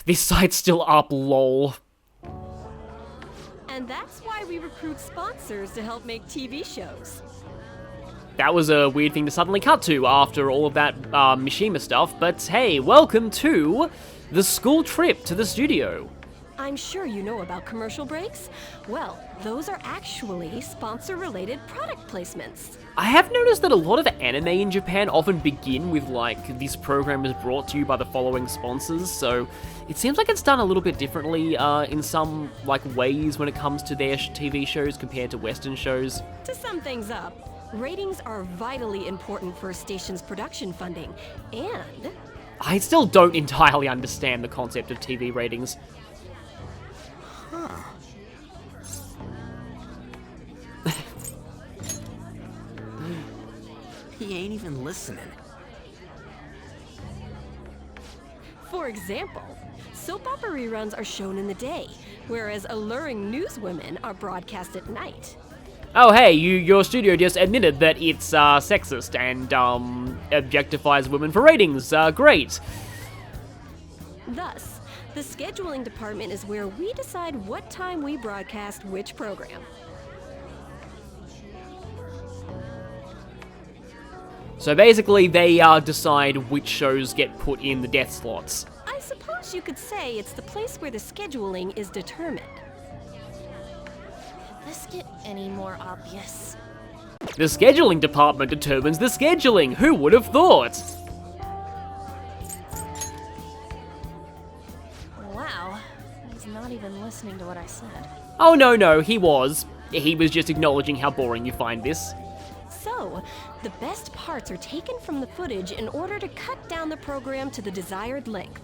This site's still up, lol. And that's why we recruit sponsors to help make TV shows. That was a weird thing to suddenly cut to after all of that Mishima stuff, but hey, welcome to the school trip to the studio. I'm sure you know about commercial breaks. Well, those are actually sponsor-related product placements. I have noticed that a lot of anime in Japan often begin with, like, this program is brought to you by the following sponsors, so it seems like it's done a little bit differently in some, like, ways when it comes to their TV shows compared to Western shows. To sum things up, ratings are vitally important for a station's production funding, and... I still don't entirely understand the concept of TV ratings. Huh. He ain't even listening. For example, soap opera reruns are shown in the day, whereas alluring newswomen are broadcast at night. Oh hey, your studio just admitted that it's sexist and objectifies women for ratings. Great. Thus, the scheduling department is where we decide what time we broadcast which program. So basically, they decide which shows get put in the death slots. I suppose you could say it's the place where the scheduling is determined. Could this get any more obvious? The scheduling department determines the scheduling. Who would have thought? Wow, he's not even listening to what I said. Oh no, he was. He was just acknowledging how boring you find this. So, the best parts are taken from the footage in order to cut down the program to the desired length.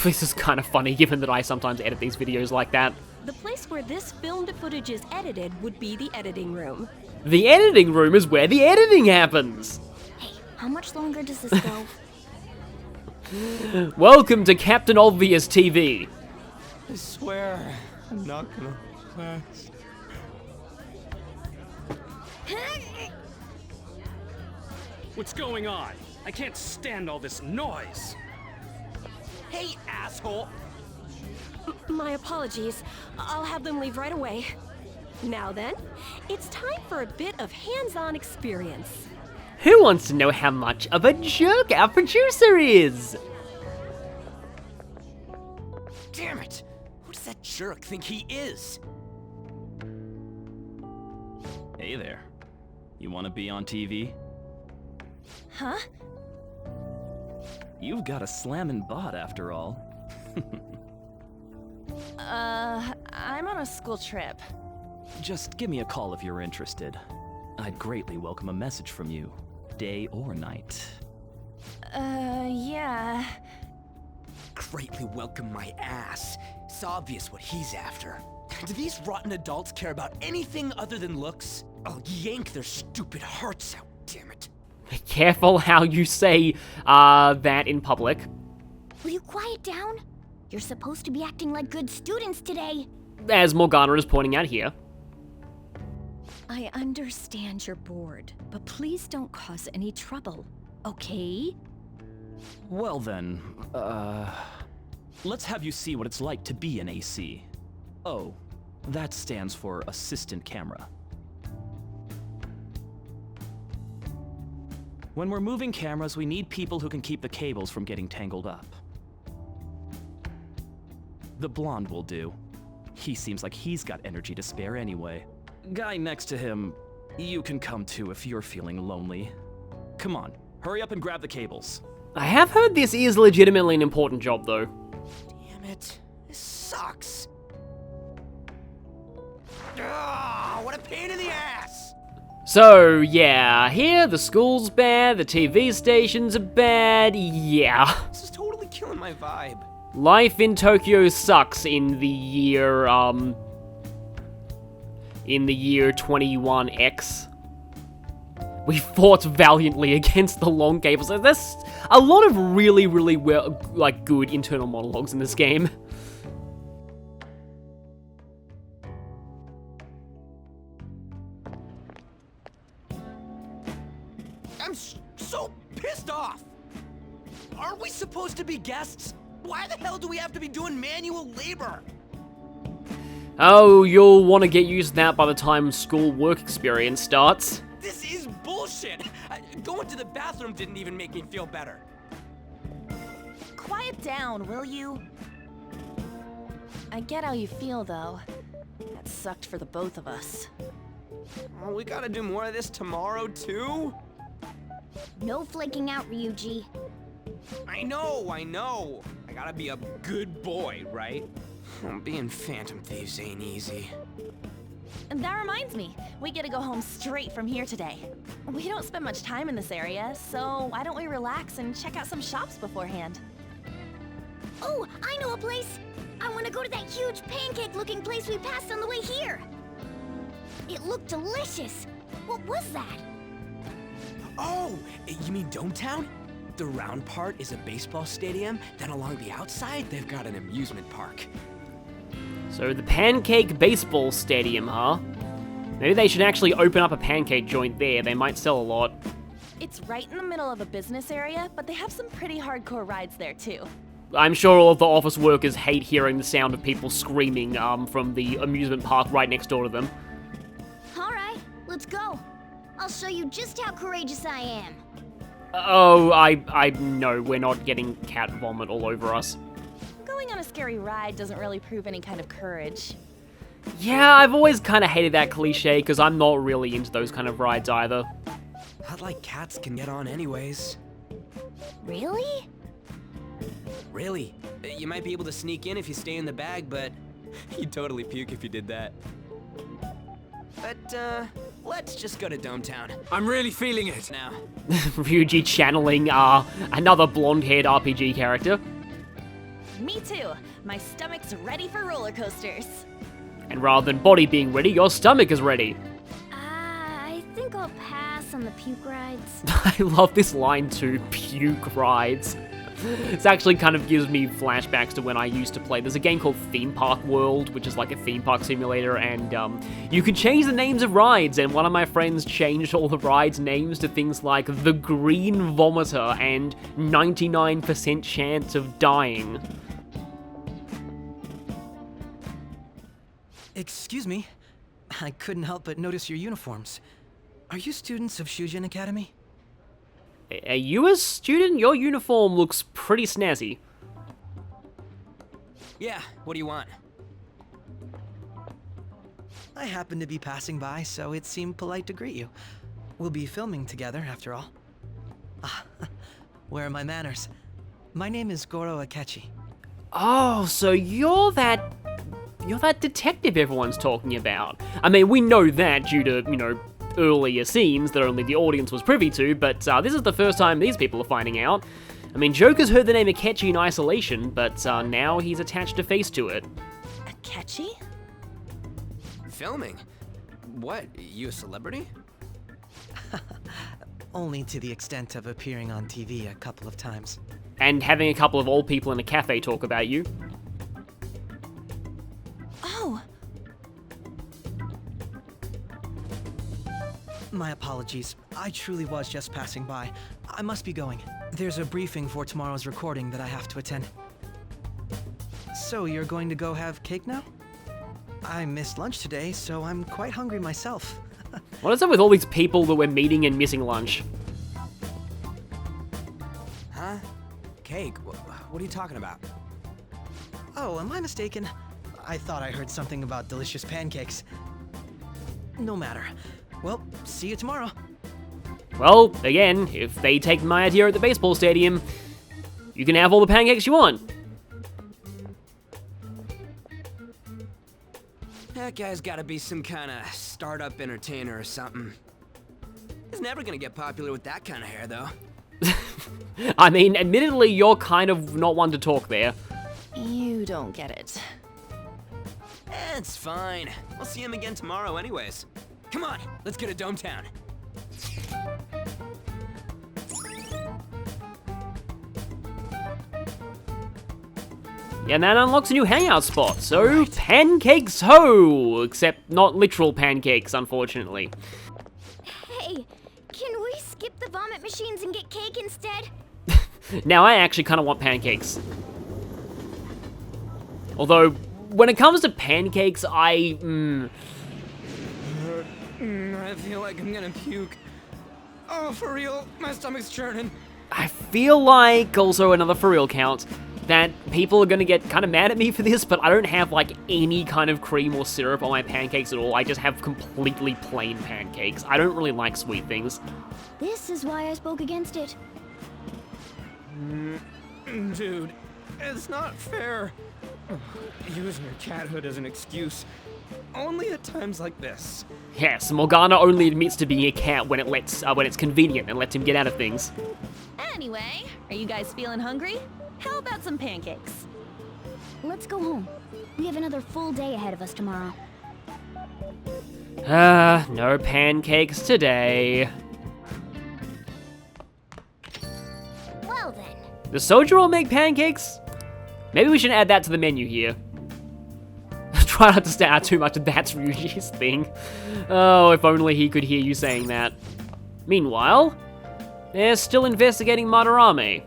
This is kind of funny, given that I sometimes edit these videos like that. The place where this filmed footage is edited would be the editing room. The editing room is where the editing happens. Hey, how much longer does this go? Welcome to Captain Obvious TV. I swear, I'm not gonna last. What's going on? I can't stand all this noise. Hey, asshole! My apologies. I'll have them leave right away. Now then, it's time for a bit of hands-on experience. Who wants to know how much of a jerk our producer is? Damn it! Who does that jerk think he is? Hey there. You want to be on TV? Huh? You've got a slammin' bot after all. I'm on a school trip. Just give me a call if you're interested. I'd greatly welcome a message from you, day or night. Yeah. Greatly welcome my ass. It's obvious what he's after. Do these rotten adults care about anything other than looks? I'll yank their stupid hearts out, damn it. Be careful how you say that in public. Will you quiet down? You're supposed to be acting like good students today. As Morgana is pointing out here. I understand you're bored, but please don't cause any trouble, okay? Well then, let's have you see what it's like to be an AC. Oh, that stands for assistant camera. When we're moving cameras, we need people who can keep the cables from getting tangled up. The blonde will do. He seems like he's got energy to spare anyway. Guy next to him, you can come too if you're feeling lonely. Come on, hurry up and grab the cables. I have heard this is legitimately an important job, though. Damn it. This sucks. Ah, what a pain in the ass! So, yeah, here the school's bad, the TV stations are bad, yeah. This is totally killing my vibe. Life in Tokyo sucks in the year 21X. We fought valiantly against the long cables. There's a lot of really well, like, good internal monologues in this game. I'm so pissed off! Aren't we supposed to be guests? Why the hell do we have to be doing manual labor? Oh, you'll want to get used to that by the time school work experience starts. This is bullshit. Going to the bathroom didn't even make me feel better. Quiet down, will you? I get how you feel, though. That sucked for the both of us. Oh, we gotta do more of this tomorrow, too? No flaking out, Ryuji. I know. I gotta be a good boy, right? Being Phantom Thieves ain't easy. And that reminds me, we get to go home straight from here today. We don't spend much time in this area, so why don't we relax and check out some shops beforehand? Oh, I know a place! I want to go to that huge pancake-looking place we passed on the way here! It looked delicious! What was that? Oh, you mean Dometown? The round part is a baseball stadium, then along the outside, they've got an amusement park. So the Pancake baseball stadium, huh? Maybe they should actually open up a pancake joint there. They might sell a lot. It's right in the middle of a business area, but they have some pretty hardcore rides there too. I'm sure all of the office workers hate hearing the sound of people screaming from the amusement park right next door to them. Alright, let's go. I'll show you just how courageous I am. Oh, I know, we're not getting cat vomit all over us. Going on a scary ride doesn't really prove any kind of courage. Yeah, I've always kind of hated that cliche, because I'm not really into those kind of rides either. Not like cats can get on anyways. Really? Really? You might be able to sneak in if you stay in the bag, but you'd totally puke if you did that. But, let's just go to Dometown. I'm really feeling it now. Ryuji channeling another blonde-haired RPG character. Me too. My stomach's ready for roller coasters. And rather than body being ready, your stomach is ready. I think I'll pass on the puke rides. I love this line too, puke rides. This actually kind of gives me flashbacks to when I used to play. There's a game called Theme Park World, which is like a theme park simulator, and you could change the names of rides, and one of my friends changed all the rides' names to things like the Green Vomiter and 99% chance of dying. Excuse me. I couldn't help but notice your uniforms. Are you students of Shujin Academy? Are you a student? Your uniform looks pretty snazzy. Yeah, what do you want? I happened to be passing by, so it seemed polite to greet you. We'll be filming together, after all. Ah, where are my manners? My name is Goro Akechi. Oh, so you're that detective everyone's talking about. I mean, we know that due to, earlier scenes that only the audience was privy to, but this is the first time these people are finding out. I mean, Joker's heard the name Akechi in isolation, but now he's attached a face to it. Akechi? Filming? What? You a celebrity? Only to the extent of appearing on TV a couple of times. And having a couple of old people in a cafe talk about you. Oh, My apologies. I truly was just passing by. I must be going. There's a briefing for tomorrow's recording that I have to attend. So you're going to go have cake now? I missed lunch today, so I'm quite hungry myself. What is up with all these people that we're meeting and missing lunch? Huh? Cake? What are you talking about? Oh, am I mistaken? I thought I heard something about delicious pancakes. No matter. Well, see you tomorrow. Well, again, if they take my idea at the baseball stadium, you can have all the pancakes you want. That guy's gotta be some kind of startup entertainer or something. He's never gonna get popular with that kind of hair, though. I mean, admittedly, you're kind of not one to talk there. you don't get it. It's fine. We'll see him again tomorrow anyways. Come on, let's go to Dometown. Yeah, and that unlocks a new hangout spot, so pancakes ho! Except not literal pancakes, unfortunately. Hey, can we skip the vomit machines and get cake instead? Now I actually kind of want pancakes. Although, when it comes to pancakes, I feel like I'm gonna puke. Oh, for real, my stomach's churning. I feel like, also another for real count, that people are gonna get kind of mad at me for this, but I don't have like any kind of cream or syrup on my pancakes at all. I just have completely plain pancakes. I don't really like sweet things. This is why I spoke against it. Dude, it's not fair. Using your cathood as an excuse. Only at times like this. Yes, Morgana only admits to being a cat when it's convenient and lets him get out of things. Anyway, are you guys feeling hungry? How about some pancakes? Let's go home. We have another full day ahead of us tomorrow. No pancakes today. Well then. Does Sojiro make pancakes? Maybe we should add that to the menu here. Try not to stare out too much, that's Ryuji's thing. Oh, if only he could hear you saying that. Meanwhile, they're still investigating Madarame.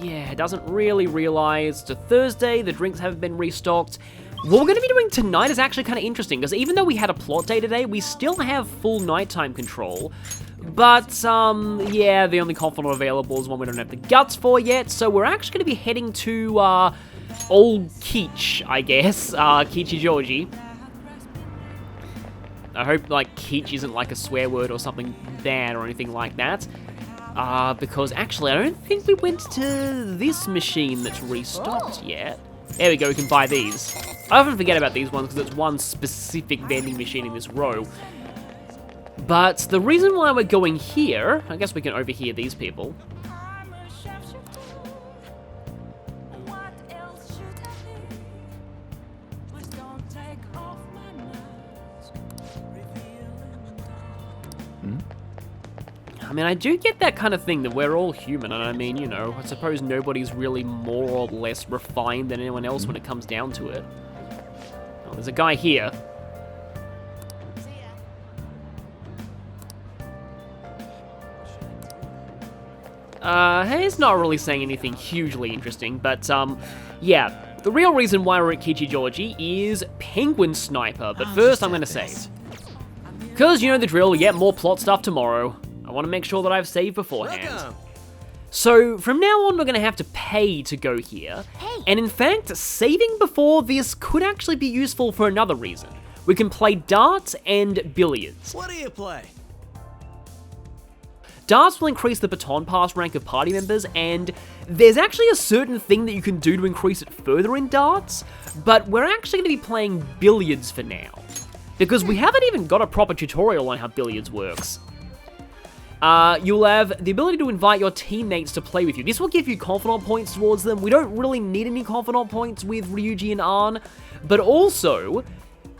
Yeah, doesn't really realize it's a Thursday, the drinks haven't been restocked. What we're going to be doing tonight is actually kind of interesting, because even though we had a plot day today, we still have full nighttime control. But, yeah, the only confidant available is one we don't have the guts for yet, so we're actually going to be heading to, Old Keech, I guess, Kichijoji. I hope, like, Keech isn't like a swear word or something bad or anything like that. Because actually, I don't think we went to this machine that's restocked yet. There we go, we can buy these. I often forget about these ones because it's one specific vending machine in this row. But the reason why we're going here, I guess we can overhear these people. I mean, I do get that kind of thing that we're all human, and I mean, you know, I suppose nobody's really more or less refined than anyone else when it comes down to it. Oh, there's a guy here. He's not really saying anything hugely interesting, but, yeah, the real reason why we're at Kichijoji is Penguin Sniper, but first I'm gonna save. Because you know the drill, we get more plot stuff tomorrow. I want to make sure that I've saved beforehand. Welcome. So, from now on, we're going to have to pay to go here. Hey. And in fact, saving before this could actually be useful for another reason. We can play darts and billiards. What do you play? Darts will increase the baton pass rank of party members, and there's actually a certain thing that you can do to increase it further in darts, but we're actually going to be playing billiards for now. Because we haven't even got a proper tutorial on how billiards works. You'll have the ability to invite your teammates to play with you. This will give you confidant points towards them. We don't really need any confidant points with Ryuji and Arn, but also,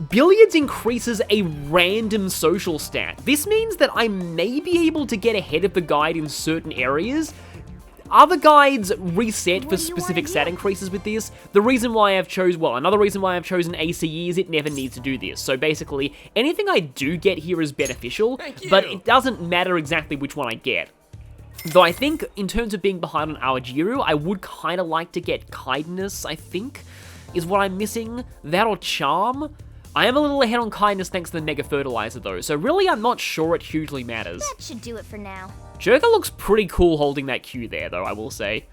billiards increases a random social stat. This means that I may be able to get ahead of the guide in certain areas. Other guides reset for specific stat increases with this. The reason why I've another reason why I've chosen ACE is it never needs to do this. So basically, anything I do get here is beneficial, but it doesn't matter exactly which one I get. Though I think, in terms of being behind on Awajiru, I would kind of like to get Kindness, I think, is what I'm missing. That or Charm. I am a little ahead on Kindness thanks to the Mega Fertilizer though, so really I'm not sure it hugely matters. That should do it for now. Jerker looks pretty cool holding that Q there, though, I will say.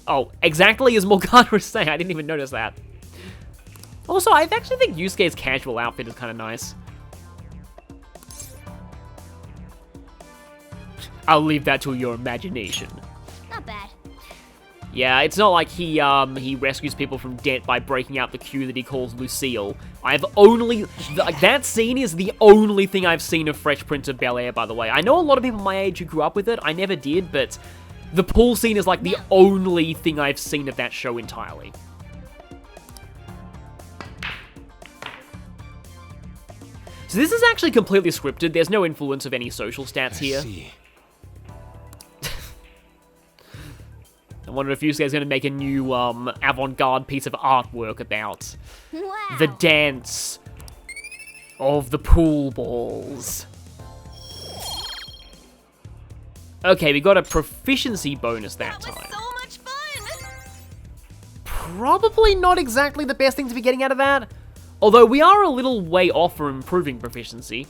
Oh, exactly as Morgana was saying, I didn't even notice that. Also, I actually think Yusuke's casual outfit is kind of nice. I'll leave that to your imagination. Not bad. Yeah, it's not like he rescues people from debt by breaking out the Q that he calls Lucille. I've only... that scene is the only thing I've seen of Fresh Prince of Bel-Air, by the way. I know a lot of people my age who grew up with it. I never did, but the pool scene is like the only thing I've seen of that show entirely. So this is actually completely scripted. There's no influence of any social stats here. See. I wonder if Yusuke's going to make a new avant-garde piece of artwork about the dance of the pool balls. Okay, we got a proficiency bonus that time. So much probably not exactly the best thing to be getting out of that. Although we are a little way off from improving proficiency.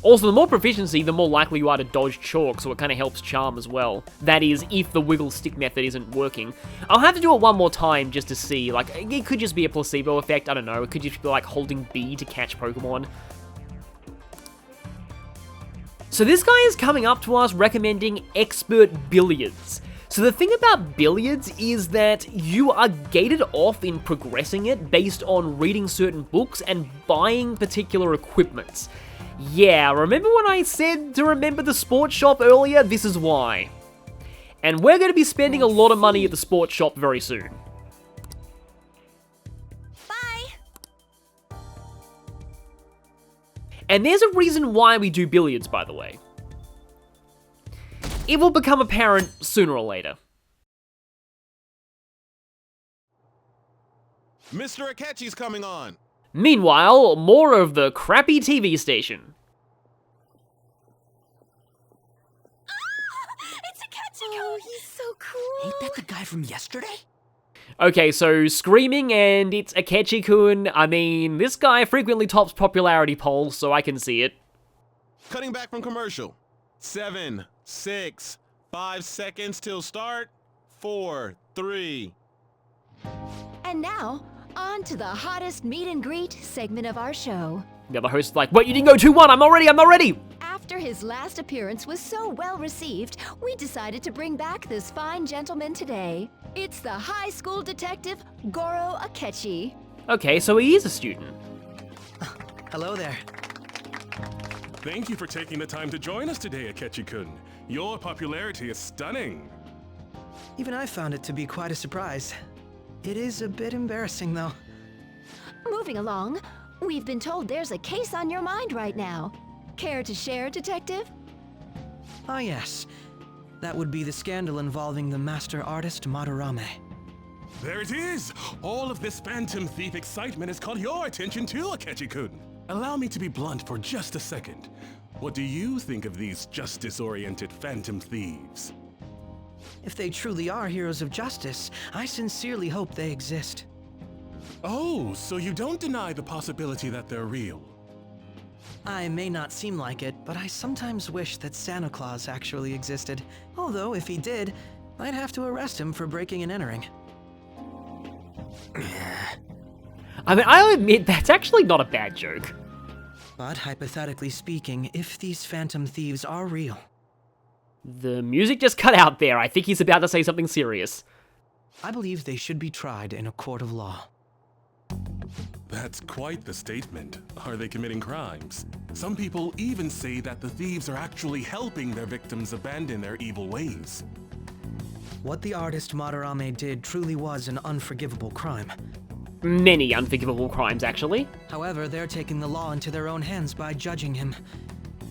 Also, the more proficiency, the more likely you are to dodge chalk, so it kind of helps charm as well. That is, if the wiggle stick method isn't working. I'll have to do it one more time just to see. Like, it could just be a placebo effect, I don't know. It could just be like holding B to catch Pokemon. So this guy is coming up to us recommending expert billiards. So the thing about billiards is that you are gated off in progressing it based on reading certain books and buying particular equipments. Yeah, remember when I said to remember the sports shop earlier? This is why. And we're going to be spending a lot of money at the sports shop very soon. Bye! And there's a reason why we do billiards, by the way. It will become apparent sooner or later. Mr. Akechi's coming on! Meanwhile, more of the crappy TV station. It's a Ketchico! Oh, he's so cool! Ain't that the guy from yesterday? Okay, so screaming and it's Akechi-kun. I mean, this guy frequently tops popularity polls, so I can see it. Cutting back from commercial. 7, 6, 5 seconds till start. 4, 3. And now, on to the hottest meet and greet segment of our show. The other host's like, wait, you didn't go 2-1, I'm not ready! After his last appearance was so well received, we decided to bring back this fine gentleman today. It's the high school detective, Goro Akechi. Okay, so he is a student. Hello there. Thank you for taking the time to join us today, Akechi-kun. Your popularity is stunning. Even I found it to be quite a surprise. It is a bit embarrassing, though. Moving along, we've been told there's a case on your mind right now. Care to share, Detective? Ah, yes. That would be the scandal involving the master artist Madarame. There it is! All of this Phantom Thief excitement has caught your attention too, Akechi-kun. Allow me to be blunt for just a second. What do you think of these justice-oriented Phantom Thieves? If they truly are heroes of justice, I sincerely hope they exist. Oh, so you don't deny the possibility that they're real? I may not seem like it, but I sometimes wish that Santa Claus actually existed. Although, if he did, I'd have to arrest him for breaking and entering. I mean, I'll admit, that's actually not a bad joke. But hypothetically speaking, if these Phantom Thieves are real... The music just cut out there. I think he's about to say something serious. I believe they should be tried in a court of law. That's quite the statement. Are they committing crimes? Some people even say that the thieves are actually helping their victims abandon their evil ways. What the artist Madarame did truly was an unforgivable crime. Many unforgivable crimes, actually. However, they're taking the law into their own hands by judging him.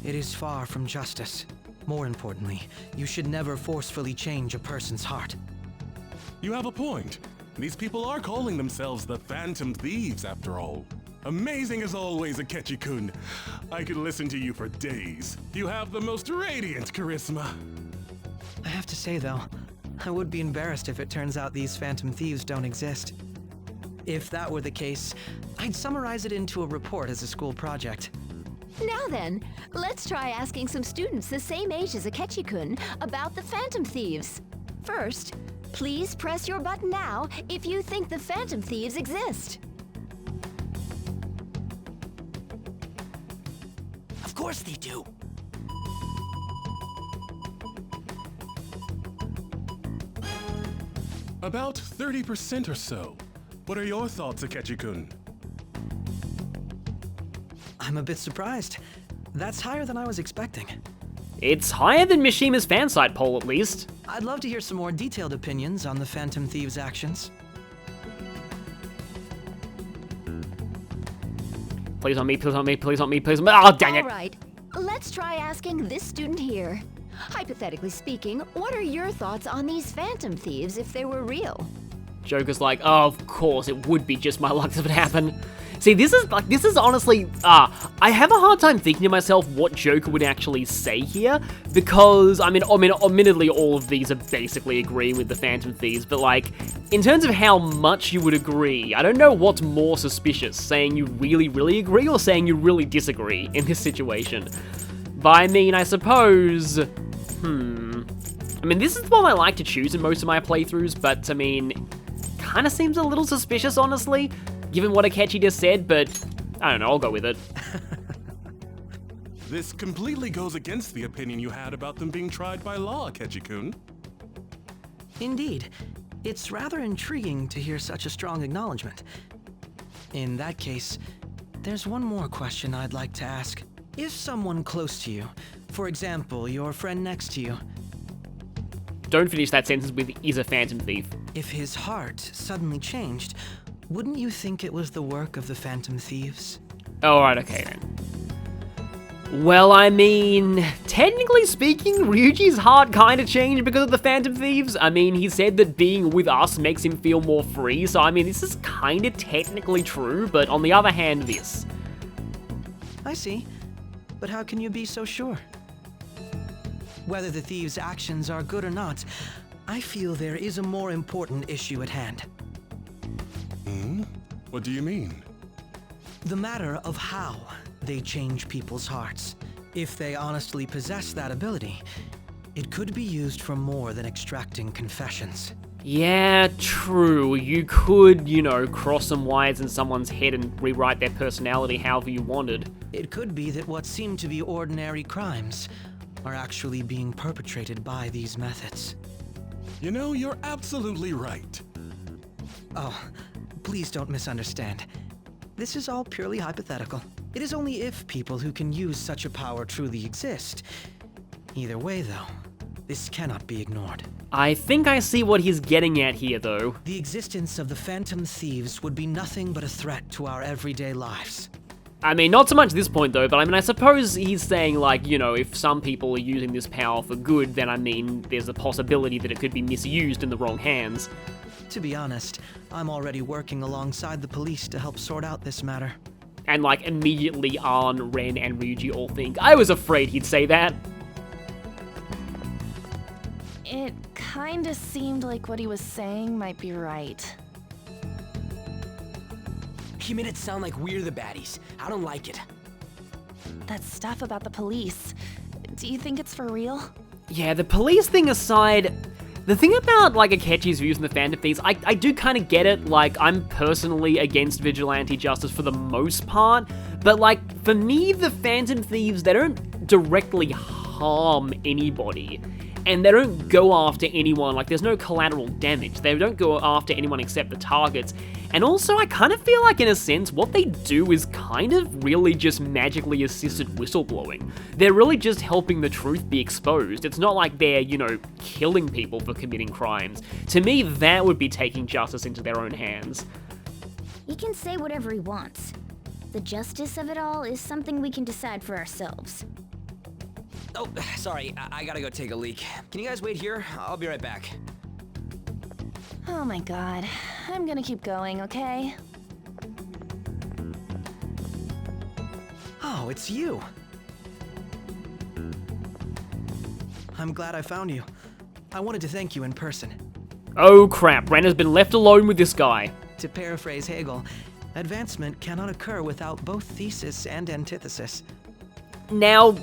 It is far from justice. More importantly, you should never forcefully change a person's heart. You have a point. These people are calling themselves the Phantom Thieves, after all. Amazing as always, Akechi-kun. I could listen to you for days. You have the most radiant charisma. I have to say, though, I would be embarrassed if it turns out these Phantom Thieves don't exist. If that were the case, I'd summarize it into a report as a school project. Now then, let's try asking some students the same age as Akechi-kun about the Phantom Thieves. First, please press your button now if you think the Phantom Thieves exist. Of course they do. About 30% or so. What are your thoughts, Akechi-kun? I'm a bit surprised. That's higher than I was expecting. It's higher than Mishima's fansite poll, at least. I'd love to hear some more detailed opinions on the Phantom Thieves' actions. Please on me, please on me, please on me, please on me. Oh, dang it. All right, let's try asking this student here. Hypothetically speaking, what are your thoughts on these Phantom Thieves if they were real? Joker's like, oh, of course, it would be just my luck if it happened. See, this is honestly, I have a hard time thinking to myself what Joker would actually say here, because, I mean, admittedly, all of these are basically agreeing with the Phantom Thieves, but, like, in terms of how much you would agree, I don't know what's more suspicious, saying you really, really agree, or saying you really disagree in this situation. But, I mean, I suppose, I mean, this is the one I like to choose in most of my playthroughs, but, I mean, kind of seems a little suspicious, honestly, given what Akechi just said, but I don't know, I'll go with it. This completely goes against the opinion you had about them being tried by law, Akechi-kun. Indeed. It's rather intriguing to hear such a strong acknowledgement. In that case, there's one more question I'd like to ask. If someone close to you, for example, your friend next to you, Don't finish that sentence with, is a Phantom Thief. if his heart suddenly changed, wouldn't you think it was the work of the Phantom Thieves? Alright, okay then. Well, I mean, technically speaking, Ryuji's heart kinda changed because of the Phantom Thieves. I mean, he said that being with us makes him feel more free, so I mean, this is kinda technically true, but on the other hand, this. I see. But how can you be so sure? Whether the thieves' actions are good or not, I feel there is a more important issue at hand. What do you mean? The matter of how they change people's hearts. If they honestly possess that ability, it could be used for more than extracting confessions. Yeah, true. You could, you know, cross some wires in someone's head and rewrite their personality however you wanted. It could be that what seem to be ordinary crimes are actually being perpetrated by these methods. You know, you're absolutely right. Oh, please don't misunderstand. This is all purely hypothetical. It is only if people who can use such a power truly exist. Either way, though, this cannot be ignored. I think I see what he's getting at here, though. The existence of the Phantom Thieves would be nothing but a threat to our everyday lives. I mean, not so much at this point, though, but I mean, I suppose he's saying, like, you know, if some people are using this power for good, then, I mean, there's a possibility that it could be misused in the wrong hands. To be honest, I'm already working alongside the police to help sort out this matter. And, like, immediately Arn, Ren, and Ryuji all think, I was afraid he'd say that. It kinda seemed like what he was saying might be right. He made it sound like we're the baddies. I don't like it. That stuff about the police, do you think it's for real? Yeah, the police thing aside, the thing about, like, Akechi's views on the Phantom Thieves, I do kind of get it. Like, I'm personally against vigilante justice for the most part, but, like, for me, the Phantom Thieves, they don't directly harm anybody. And they don't go after anyone, like, there's no collateral damage. They don't go after anyone except the targets. And also, I kind of feel like, in a sense, what they do is kind of really just magically assisted whistleblowing. They're really just helping the truth be exposed. It's not like they're, you know, killing people for committing crimes. To me, that would be taking justice into their own hands. He can say whatever he wants. The justice of it all is something we can decide for ourselves. Oh, sorry, I gotta go take a leak. Can you guys wait here? I'll be right back. Oh my god. I'm gonna keep going, okay? Oh, it's you. I'm glad I found you. I wanted to thank you in person. Oh crap, Ren has been left alone with this guy. To paraphrase Hegel, advancement cannot occur without both thesis and antithesis. Now,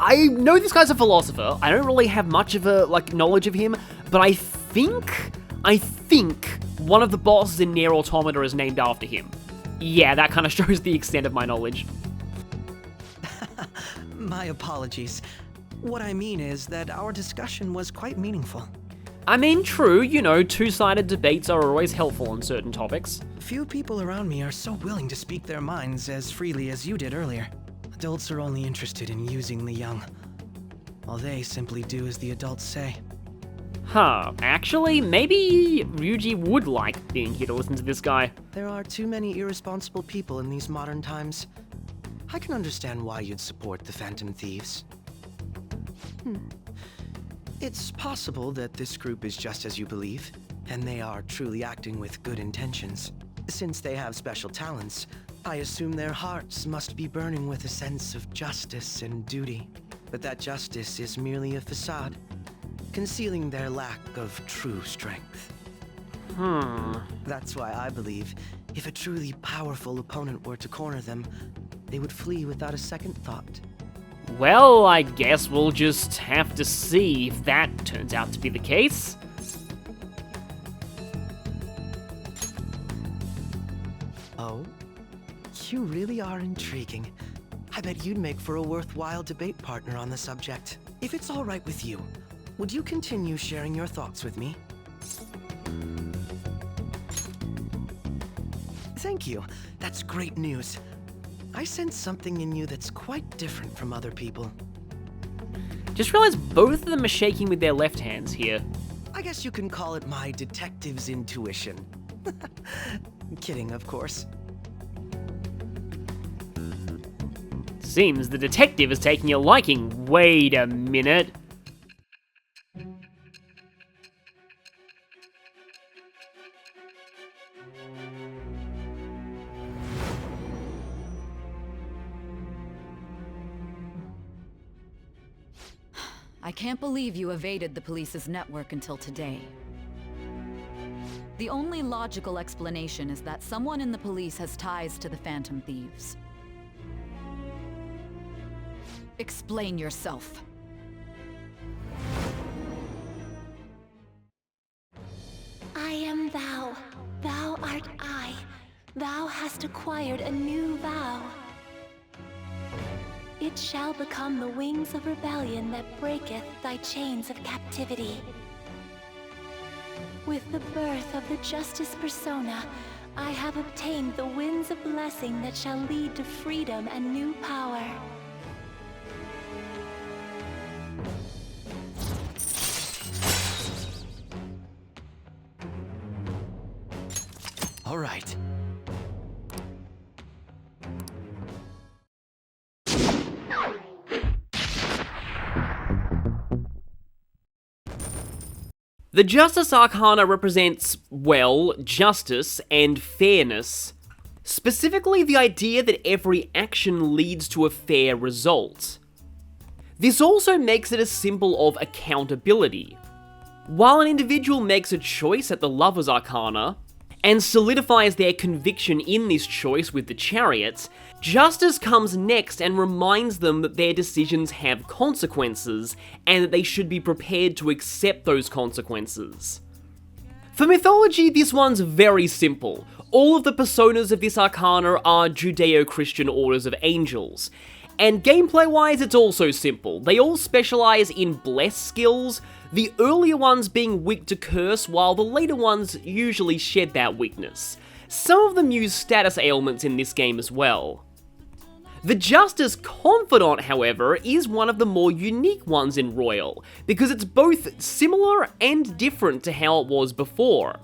I know this guy's a philosopher. I don't really have much of a, like, knowledge of him, but I think one of the bosses in Nier Automata is named after him. Yeah, that kind of shows the extent of my knowledge. My apologies. What I mean is that our discussion was quite meaningful. I mean, true, you know, two-sided debates are always helpful on certain topics. Few people around me are so willing to speak their minds as freely as you did earlier. Adults are only interested in using the young, while they simply do as the adults say. Huh, actually, maybe Ryuji would like being here to listen to this guy. There are too many irresponsible people in these modern times. I can understand why you'd support the Phantom Thieves. It's possible that this group is just as you believe, and they are truly acting with good intentions. Since they have special talents, I assume their hearts must be burning with a sense of justice and duty. But that justice is merely a facade, concealing their lack of true strength. That's why I believe if a truly powerful opponent were to corner them, they would flee without a second thought. Well, I guess we'll just have to see if that turns out to be the case. Oh? You really are intriguing. I bet you'd make for a worthwhile debate partner on the subject. If it's all right with you, would you continue sharing your thoughts with me? Thank you. That's great news. I sense something in you that's quite different from other people. Just realized both of them are shaking with their left hands here. I guess you can call it my detective's intuition. Kidding, of course. Seems the detective is taking a liking. Wait a minute. I can't believe you evaded the police's network until today. The only logical explanation is that someone in the police has ties to the Phantom Thieves. Explain yourself. I am thou. Thou art I. Thou hast acquired a new vow. It shall become the wings of rebellion that breaketh thy chains of captivity. With the birth of the Justice persona, I have obtained the winds of blessing that shall lead to freedom and new power. All right. The Justice Arcana represents, well, justice and fairness. Specifically the idea that every action leads to a fair result. This also makes it a symbol of accountability. While an individual makes a choice at the Lover's Arcana, and solidifies their conviction in this choice with the Chariots, Justice comes next and reminds them that their decisions have consequences, and that they should be prepared to accept those consequences. For mythology, this one's very simple. All of the personas of this arcana are Judeo-Christian orders of angels. And gameplay-wise, it's also simple. They all specialize in bless skills, the earlier ones being weak to curse, while the later ones usually shed that weakness. Some of them use status ailments in this game as well. The Justice Confidant, however, is one of the more unique ones in Royal, because it's both similar and different to how it was before.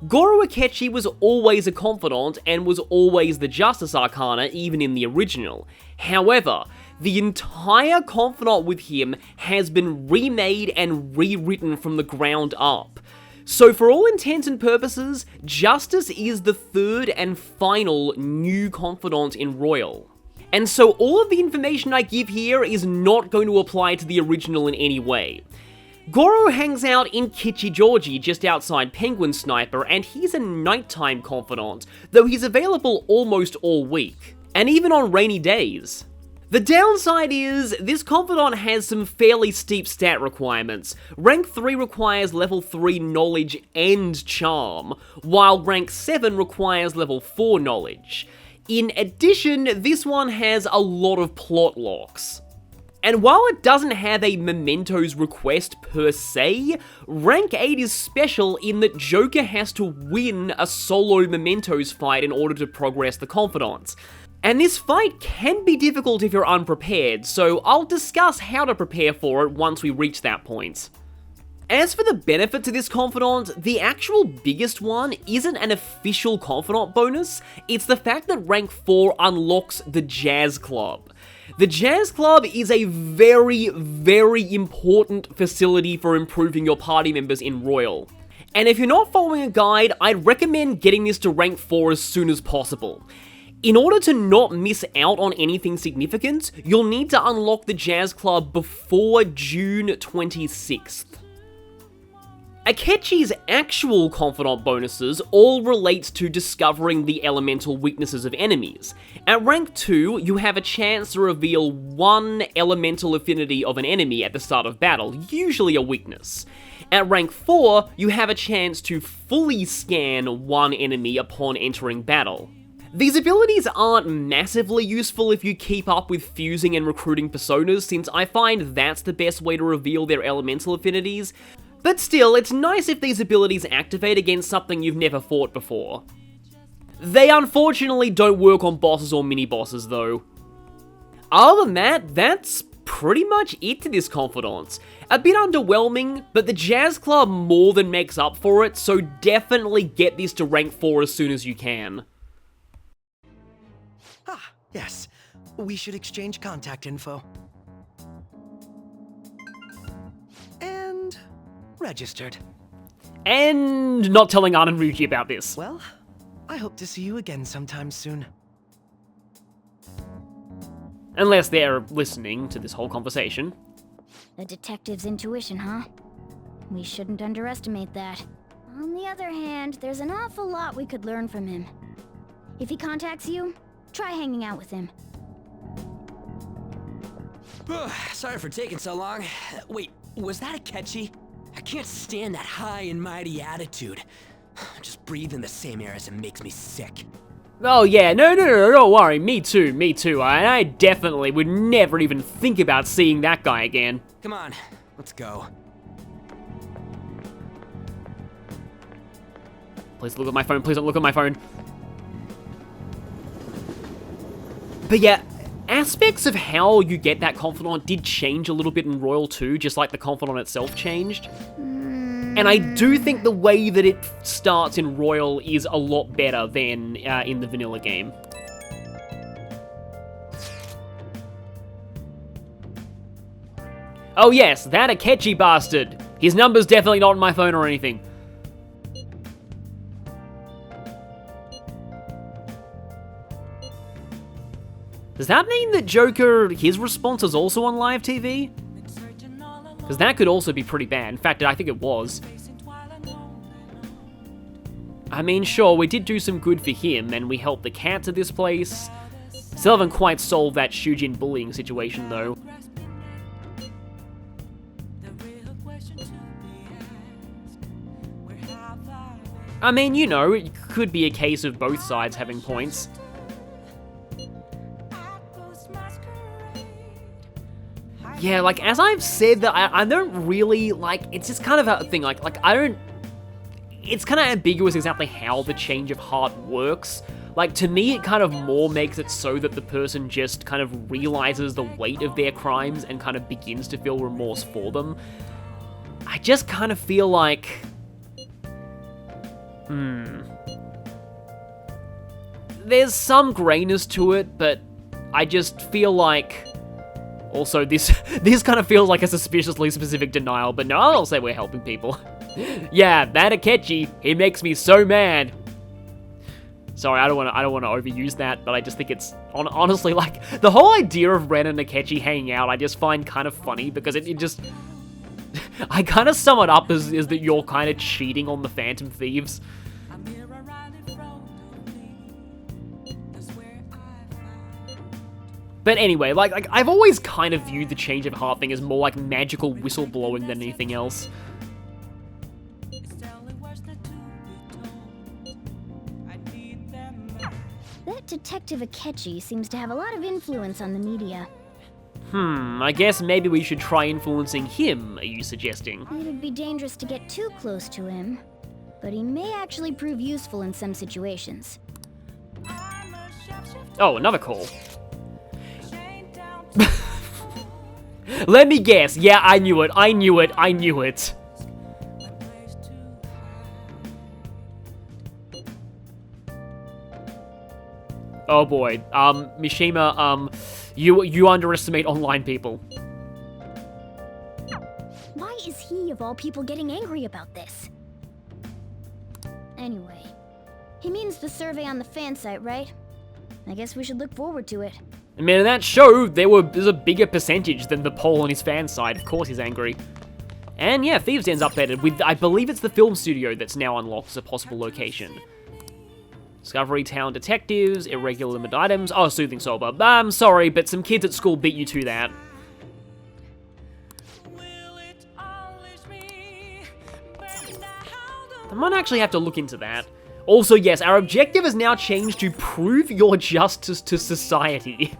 Goro Akechi was always a Confidant and was always the Justice Arcana even in the original. However, the entire Confidant with him has been remade and rewritten from the ground up. So for all intents and purposes, Justice is the third and final new Confidant in Royal. And so all of the information I give here is not going to apply to the original in any way. Goro hangs out in Kichigeorgi just outside Penguin Sniper, and he's a nighttime Confidant, though he's available almost all week, and even on rainy days. The downside is, this Confidant has some fairly steep stat requirements. Rank 3 requires level 3 knowledge and charm, while rank 7 requires level 4 knowledge. In addition, this one has a lot of plot locks. And while it doesn't have a Mementos request per se, rank 8 is special in that Joker has to win a solo Mementos fight in order to progress the Confidants. And this fight can be difficult if you're unprepared, so I'll discuss how to prepare for it once we reach that point. As for the benefit to this Confidant, the actual biggest one isn't an official Confidant bonus, it's the fact that rank 4 unlocks the Jazz Club. The Jazz Club is a very, very important facility for improving your party members in Royal. And if you're not following a guide, I'd recommend getting this to rank 4 as soon as possible. In order to not miss out on anything significant, you'll need to unlock the Jazz Club before June 26th. Akechi's actual Confidant bonuses all relate to discovering the elemental weaknesses of enemies. At rank 2, you have a chance to reveal one elemental affinity of an enemy at the start of battle, usually a weakness. At rank 4, you have a chance to fully scan one enemy upon entering battle. These abilities aren't massively useful if you keep up with fusing and recruiting personas, since I find that's the best way to reveal their elemental affinities, but still, it's nice if these abilities activate against something you've never fought before. They unfortunately don't work on bosses or mini-bosses though. Other than that, that's pretty much it to this Confidants. A bit underwhelming, but the Jazz Club more than makes up for it, so definitely get this to rank 4 as soon as you can. Ah, yes. We should exchange contact info. And registered. And not telling Arn and Ryuji about this. Well, I hope to see you again sometime soon. Unless they're listening to this whole conversation. A detective's intuition, huh? We shouldn't underestimate that. On the other hand, there's an awful lot we could learn from him. If he contacts you, try hanging out with him. Sorry for taking so long. Wait, was that Akechi? I can't stand that high and mighty attitude. Just breathing the same air as him makes me sick. Oh yeah, no, don't worry, me too. I definitely would never even think about seeing that guy again. Come on, let's go. Please look at my phone, please don't look at my phone. But yeah, aspects of how you get that Confidant did change a little bit in Royal 2, just like the Confidant itself changed. And I do think the way that it starts in Royal is a lot better than in the vanilla game. Oh yes, that Akechi bastard! His number's definitely not on my phone or anything. Does that mean that Joker, his response is also on live TV? Because that could also be pretty bad. In fact, I think it was. I mean, sure, we did do some good for him, and we helped the cat to this place. Still haven't quite solved that Shujin bullying situation, though. I mean, you know, it could be a case of both sides having points. Yeah, like, as I've said, that I don't really, like, it's just kind of a thing, like, I don't, it's kind of ambiguous exactly how the change of heart works. Like, to me, it kind of more makes it so that the person just kind of realizes the weight of their crimes and kind of begins to feel remorse for them. I just kind of feel like, there's some grayness to it, but I just feel like, also, this kind of feels like a suspiciously specific denial, but no, I'll say we're helping people. Yeah, that Akechi, he makes me so mad. Sorry, I don't want to overuse that, but I just think it's honestly, like, the whole idea of Ren and Akechi hanging out, I just find kind of funny because it just, I kind of sum it up as that you're kind of cheating on the Phantom Thieves. But anyway, like I've always kind of viewed the change of heart thing as more like magical whistleblowing than anything else. That Detective Akechi seems to have a lot of influence on the media. I guess maybe we should try influencing him, are you suggesting? It'd be dangerous to get too close to him, but he may actually prove useful in some situations. Oh, another call. Let me guess. Yeah, I knew it. Oh boy. Mishima, you underestimate online people. Why is he, of all people, getting angry about this? Anyway, he means the survey on the fan site, right? I guess we should look forward to it. I mean, in that show, there's a bigger percentage than the poll on his fan side. Of course he's angry. And yeah, Thieves ends updated with, I believe it's the film studio that's now unlocked as a possible location. Discovery Town detectives, irregular limit items. Oh, soothing sober. I'm sorry, but some kids at school beat you to that. I might actually have to look into that. Also, yes, our objective has now changed to prove your justice to society.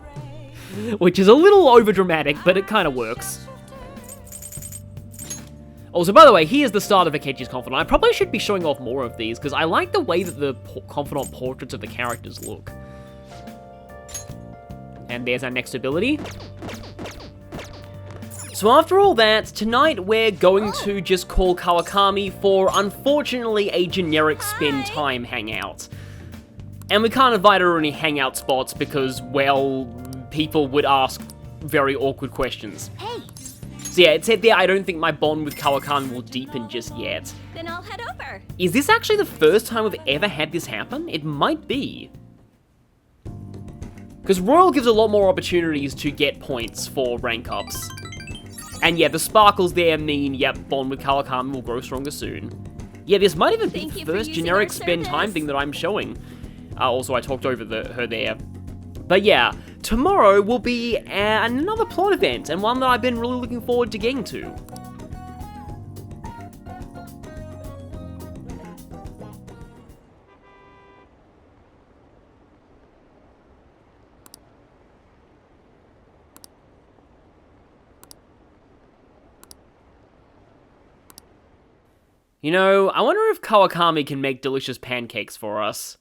Which is a little overdramatic, but it kind of works. Also, by the way, here's the start of Akechi's Confidant. I probably should be showing off more of these, because I like the way that the Confidant portraits of the characters look. And there's our next ability. So after all that, tonight we're going to just call Kawakami for, unfortunately, a generic spend time hangout. And we can't invite her to any hangout spots because, well, people would ask very awkward questions. Hey! So yeah, it said there, I don't think my bond with Kawakami will deepen just yet. Then I'll head over. Is this actually the first time we've ever had this happen? It might be. Because Royal gives a lot more opportunities to get points for rank ups. And yeah, the sparkles there mean, yep, bond with Kawakami will grow stronger soon. Yeah, this might even be the first generic spend time thing that I'm showing. Also, I talked over her there. But yeah, tomorrow will be another plot event, and one that I've been really looking forward to getting to. You know, I wonder if Kawakami can make delicious pancakes for us.